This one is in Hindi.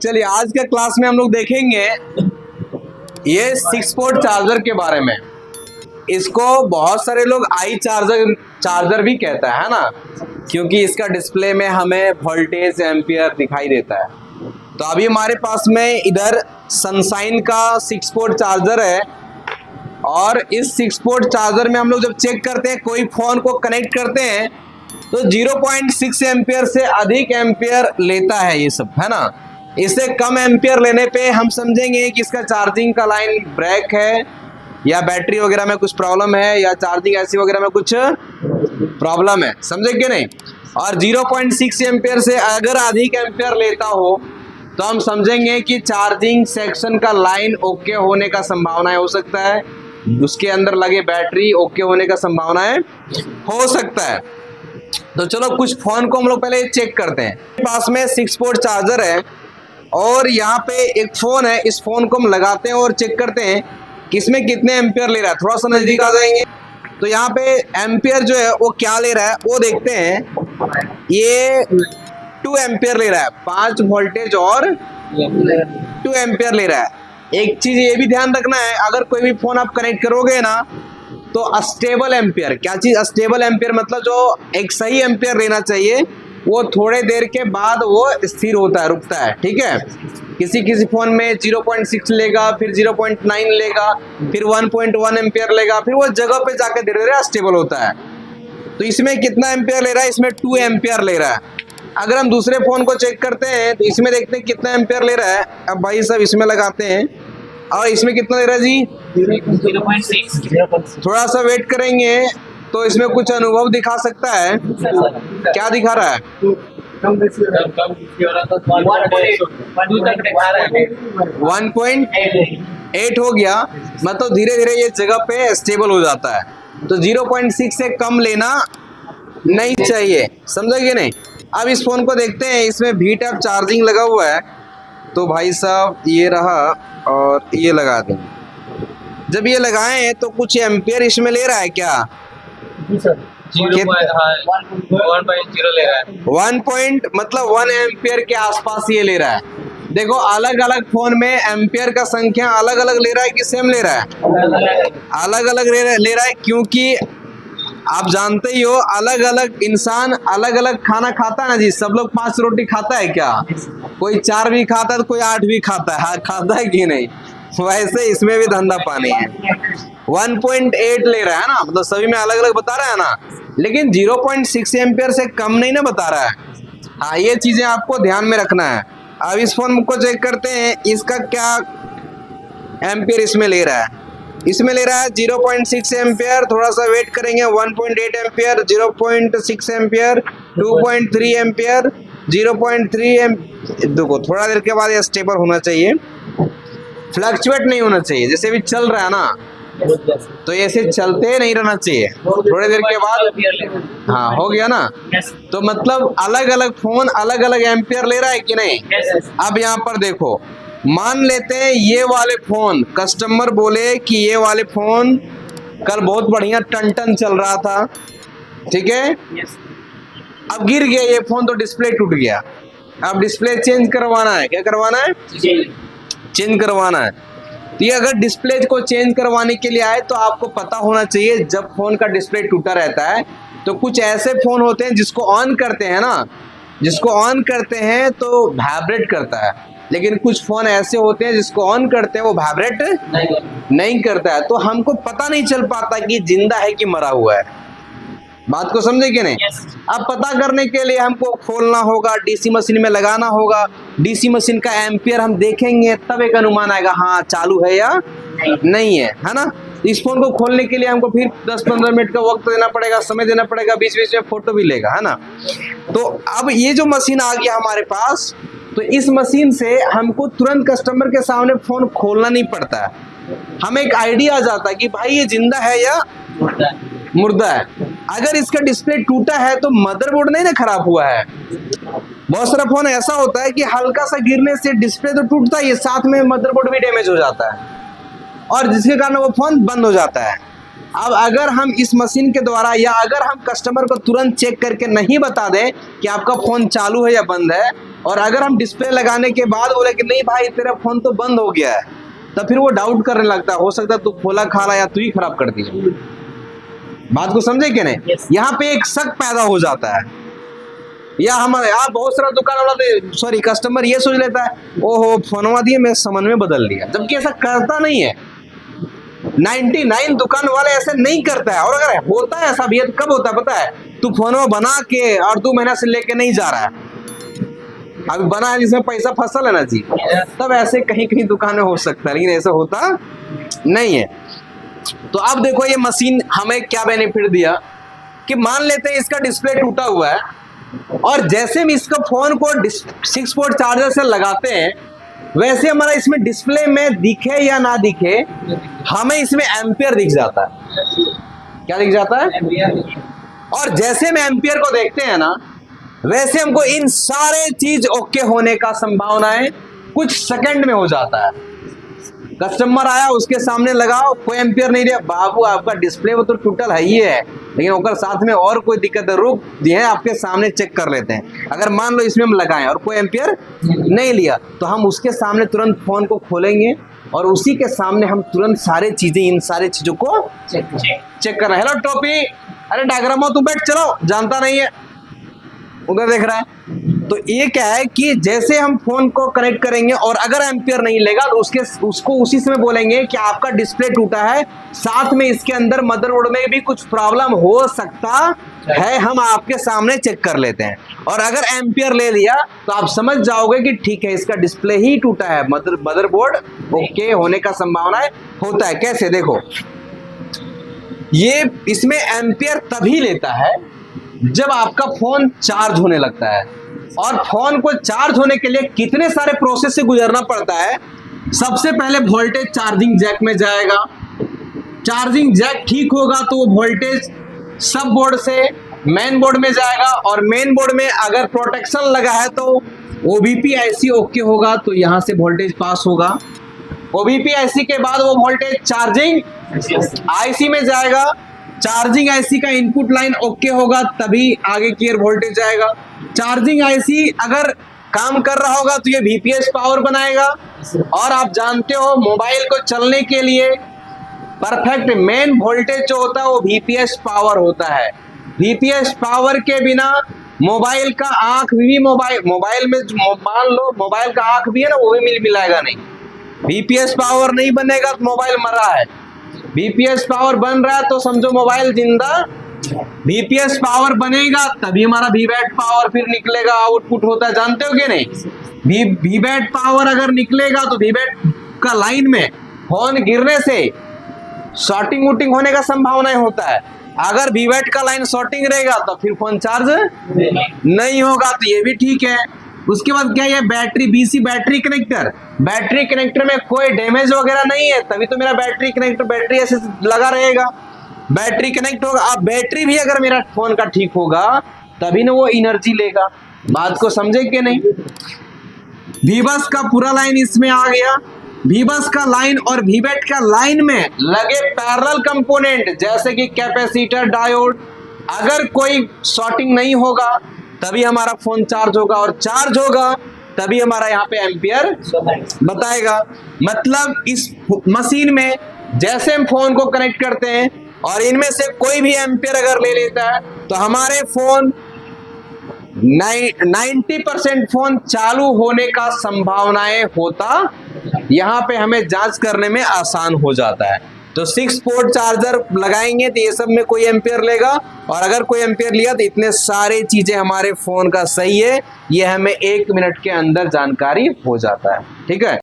चलिए आज के क्लास में हम लोग देखेंगे ये 6 पोर्ट चार्जर के बारे में। इसको बहुत सारे लोग आई चार्जर भी कहता है ना, क्योंकि इसका डिस्प्ले में हमें वोल्टेज एम्पियर दिखाई देता है। तो अभी हमारे पास में इधर सनशाइन का 6 पोर्ट चार्जर है और इस 6 पोर्ट चार्जर में हम लोग जब चेक करते हैं, कोई फोन को कनेक्ट करते हैं तो 0.6 एम्पियर से अधिक एम्पियर लेता है ये सब, है ना। इससे कम एम्पियर लेने पे हम समझेंगे कि इसका चार्जिंग का लाइन ब्रेक है या बैटरी वगैरह में कुछ प्रॉब्लम है या चार्जिंग ऐसी वगैरह में कुछ प्रॉब्लम है, समझे कि नहीं। और 0.6 एम्पियर से अगर अधिक एम्पियर लेता हो तो हम समझेंगे कि चार्जिंग सेक्शन का लाइन ओके होने का संभावना हो सकता है, उसके अंदर लगे बैटरी ओके होने का संभावना हो सकता है। तो चलो कुछ फोन को हम लोग पहले चेक करते हैं। पास में 6 पोर्ट चार्जर है और यहाँ पे एक फोन है, इस फोन को हम लगाते हैं और चेक करते हैं कि इसमें कितने एम्पियर ले रहा है। थोड़ा सा नजदीक आ जाएंगे तो यहाँ पे एम्पियर जो है वो क्या ले रहा है वो देखते हैं। ये 2 एम्पियर ले रहा है, 5 वोल्टेज और 2 एम्पियर ले रहा है। एक चीज ये भी ध्यान रखना है, अगर कोई भी फोन आप कनेक्ट करोगे ना तो अस्टेबल एम्पियर, क्या चीज अस्टेबल एम्पियर मतलब जो एक सही एम्पियर लेना चाहिए वो थोड़े देर के बाद वो स्थिर होता है, रुकता है, ठीक है। किसी फोन में 0.6 लेगा, फिर 0.9 लेगा, फिर 1.1 एम्पियर लेगा, फिर वो जगह पे जाकर धीरे धीरे स्टेबल होता है। तो इसमें कितना एम्पियर ले रहा है, इसमें 2 एम्पियर ले रहा है। अगर हम दूसरे फोन को चेक करते हैं तो इसमें देखते हैं कितना एम्पियर ले रहा है। अब भाई सब इसमें लगाते हैं और इसमें कितना ले रहा है जी, 0.6। थोड़ा सा वेट करेंगे तो इसमें कुछ अनुभव दिखा सकता है। क्या दिखा रहा है, 1.8 हो गया, मतलब धीरे धीरे ये जगह पे स्टेबल हो जाता है। तो 0.6 से कम लेना नहीं चाहिए, समझे कि नहीं। अब इस फोन को देखते हैं, इसमें V टाइप चार्जिंग लगा हुआ है। तो भाई साहब ये रहा और ये लगा दें। जब ये लगाए तो कुछ एम्पियर इसमें ले रहा है क्या, 1.0 ले रहा है। 1 एम्पियर के आसपास ये ले रहा है। देखो अलग अलग फोन में एम्पियर का संख्या अलग अलग ले रहा है कि सेम ले रहा है, अलग अलग ले रहा है, क्योंकि आप जानते ही हो अलग अलग इंसान अलग अलग खाना खाता है ना जी। सब लोग 5 रोटी खाता है क्या, कोई 4 भी खाता है तो कोई 8 भी खाता है, हाँ खाता है कि नहीं। वैसे इसमें भी धंधा पानी है। 1.8 ले रहा है ना, मतलब सभी में अलग अलग बता रहा है ना, लेकिन 0.6 एम्पियर से कम नहीं ना बता रहा है। हाँ ये चीजें आपको ध्यान में रखना है। अब इस फोन को चेक करते हैं, इसका क्या एम्पियर इसमें ले रहा है। इसमें ले रहा है 0.6 एम्पियर, थोड़ा सा वेट करेंगे, 1.8 एम्पियर, 0.6 एम्पियर, 2.3 एम्पियर, 0.3 एम्पियर। देखो थोड़ा देर के बाद ये स्टेबल होना चाहिए, फ्लक्चुएट नहीं होना चाहिए। जैसे भी चल रहा है ना तो ऐसे चलते नहीं रहना चाहिए, थोड़ी देर के बाद हाँ हो गया ना। तो मतलब अलग अलग फोन अलग अलग एम्पियर ले रहा है कि नहीं। अब यहाँ पर देखो, मान लेते हैं ये वाले फोन, कस्टमर बोले कि ये वाले फोन कल बहुत बढ़िया टन टन चल रहा था, ठीक है। अब गिर गया ये फोन तो डिस्प्ले टूट गया। अब डिस्प्ले चेंज करवाना है, क्या करवाना है, चेंज करवाना है। तो ये अगर डिस्प्ले को चेंज करवाने के लिए आए तो आपको पता होना चाहिए, जब फोन का डिस्प्ले टूटा रहता है तो कुछ ऐसे फोन होते हैं जिसको ऑन करते हैं ना, जिसको ऑन करते हैं तो वाइब्रेट करता है, लेकिन कुछ फोन ऐसे होते हैं जिसको ऑन करते हैं वो वाइब्रेट नहीं करता है। तो हमको पता नहीं चल पाता कि जिंदा है कि मरा हुआ है। बात को समझे कि नहीं। अब पता करने के लिए हमको खोलना होगा, डीसी मशीन में लगाना होगा, डीसी मशीन का एम्पियर हम देखेंगे तब एक अनुमान आएगा हाँ चालू है या नहीं है ना। इस फोन को खोलने के लिए हमको फिर 10-15 मिनट का वक्त देना पड़ेगा, समय देना पड़ेगा, बीच बीच में फोटो भी लेगा, है ना। तो अब ये जो मशीन आ गया हमारे पास, तो इस मशीन से हमको तुरंत कस्टमर के सामने फोन खोलना नहीं पड़ता है, हमें एक आइडिया आ जाता है कि भाई ये जिंदा है या मुर्दा है। अगर इसका डिस्प्ले टूटा है तो मदरबोर्ड नहीं ना खराब हुआ है। बहुत सारा फोन ऐसा होता है कि हल्का सा गिरने से डिस्प्ले तो टूटता ही है, साथ में मदरबोर्ड भी डैमेज हो जाता है और जिसके कारण वो फोन बंद हो जाता है। अब अगर हम इस मशीन के द्वारा या अगर हम कस्टमर को तुरंत चेक करके नहीं बता दें कि आपका फोन चालू है या बंद है, और अगर हम डिस्प्ले लगाने के बाद बोले कि नहीं भाई तेरा फोन तो बंद हो गया है, तब फिर वो डाउट करने लगता है, हो सकता है तू खोला खाला या तू ही खराब कर दिया। बात को समझे कि नहीं? Yes. यहाँ पे एक शक पैदा हो जाता है, या हमारे यहाँ बहुत सारा दुकान वाला सॉरी कस्टमर ये सोच लेता है ओहो फोनवा दिए मैं समझ में बदल लिया, जबकि ऐसा करता नहीं है। 99 दुकान वाले ऐसे नहीं करता है, और अगर होता है ऐसा भी है तो कब होता है पता है? तू फोनवा बना के और 2 महीना से लेके नहीं जा रहा है, अभी बना है जिसमें पैसा फसल है ना जी, तब ऐसे कहीं कहीं दुकान में हो सकता है, लेकिन ऐसा होता नहीं है। तो अब देखो ये मशीन हमें क्या बेनिफिट दिया कि मान लेते हैं इसका डिस्प्ले टूटा हुआ है, और जैसे हम इसका फोन को 6 पोर्ट चार्जर से लगाते हैं, वैसे हमारा इसमें डिस्प्ले में दिखे या ना दिखे हमें इसमें एम्पियर दिख जाता है। क्या दिख जाता है? और जैसे हम एम्पियर को देखते हैं ना, वैसे हमको इन सारे चीज ओके होने का संभावनाएं कुछ सेकंड में हो जाता है। कस्टमर आया उसके सामने लगाओ कोई एम्पियर नहीं दिया, बाबू आपका डिस्प्ले वो तो टूटल है ही है, लेकिन ओकर साथ में और कोई दिक्कत है, रुक दिए आपके सामने चेक कर लेते हैं। अगर मान लो इसमें हम लगाएं और कोई एम्पियर नहीं लिया, तो हम उसके सामने तुरंत फोन को खोलेंगे और उसी के सामने हम तुरंत सारे चीजें इन सारे चीजों को चेक करना। हेलो टोपी, अरे डायग्रामो तू बैठ, चलो जानता नहीं है, उधर देख रहा है। तो ये क्या है कि जैसे हम फोन को कनेक्ट करेंगे और अगर एम्पियर नहीं लेगा तो उसको उसी समय बोलेंगे कि आपका डिस्प्ले टूटा है, साथ में इसके अंदर मदरबोर्ड में भी कुछ प्रॉब्लम हो सकता है, हम आपके सामने चेक कर लेते हैं। और अगर एम्पियर ले लिया तो आप समझ जाओगे कि ठीक है इसका डिस्प्ले ही टूटा है, मदरबोर्ड ओके होने का संभावना होता है। कैसे? देखो ये इसमें एम्पियर तभी लेता है जब आपका फोन चार्ज होने लगता है, और फोन को चार्ज होने के लिए कितने सारे प्रोसेस से गुजरना पड़ता है। सबसे पहले वोल्टेज चार्जिंग जैक में जाएगा, चार्जिंग जैक ठीक होगा तो वो वोल्टेज सब बोर्ड से मेन बोर्ड में जाएगा, और मेन बोर्ड में अगर प्रोटेक्शन लगा है तो ओबीपी आईसी ओके होगा तो यहाँ से वोल्टेज पास होगा। ओबीपी आईसी के बाद वो वोल्टेज चार्जिंग आईसी में जाएगा, चार्जिंग आईसी का इनपुट लाइन ओके होगा तभी आगे की वोल्टेज जाएगा। चार्जिंग आईसी अगर काम कर रहा होगा तो ये वीपीएस पावर बनाएगा, और आप जानते हो मोबाइल को चलने के लिए परफेक्ट मेन वोल्टेज जो होता है वो वीपीएस पावर होता है। वीपीएस पावर के बिना मोबाइल का आंख भी मोबाइल में मान लो मोबाइल का आंख भी है ना, वो भी मिलाएगा नहीं। वीपीएस पावर नहीं बनेगा तो मोबाइल मरा है, वीपीएस पावर बन रहा है तो समझो मोबाइल जिंदा। वीपीएस पावर बनेगा तभी हमारा वीवैट पावर फिर निकलेगा, आउटपुट होता है, जानते हो कि नहीं? वीवैट पावर अगर निकलेगा तो वीवैट का लाइन में फोन गिरने से शॉर्टिंग वूटिंग होने का संभावना होता है। अगर वीवैट का लाइन शॉर्टिंग रहेगा तो फिर फोन चार्ज नहीं होगा, तो ये भी ठीक है। उसके बाद क्या है? Battery, BC battery connector. Battery connector में कोई डैमेज वगैरह नहीं है, तभी तो मेरा बैटरी कनेक्टर बैटरी ऐसे लगा रहेगा। बैटरी कनेक्ट होगा, अब बैटरी भी अगर मेरा फोन का ठीक होगा तभी ना वो एनर्जी लेगा। बात को समझे कि नहीं? वीबस का पूरा लाइन इसमें आ गया। वीबस का लाइन और वीवैट का लाइन में लगे पैरेलल कंपोनेंट जैसे कि कैपेसिटर, डायोड, अगर कोई शॉर्टिंग नहीं होगा तभी हमारा फोन चार्ज होगा, और चार्ज होगा तभी हमारा यहाँ पे एम्पियर बताएगा। मतलब इस मशीन में जैसे हम फोन को कनेक्ट करते हैं और इनमें से कोई भी एम्पियर अगर ले लेता है तो हमारे फोन 90% फोन चालू होने का संभावनाएं होता, यहाँ पे हमें जांच करने में आसान हो जाता है। तो 6 पोर्ट चार्जर लगाएंगे तो ये सब में कोई एम्पियर लेगा, और अगर कोई एम्पियर लिया तो इतने सारे चीजें हमारे फोन का सही है, ये हमें 1 मिनट के अंदर जानकारी हो जाता है। ठीक है।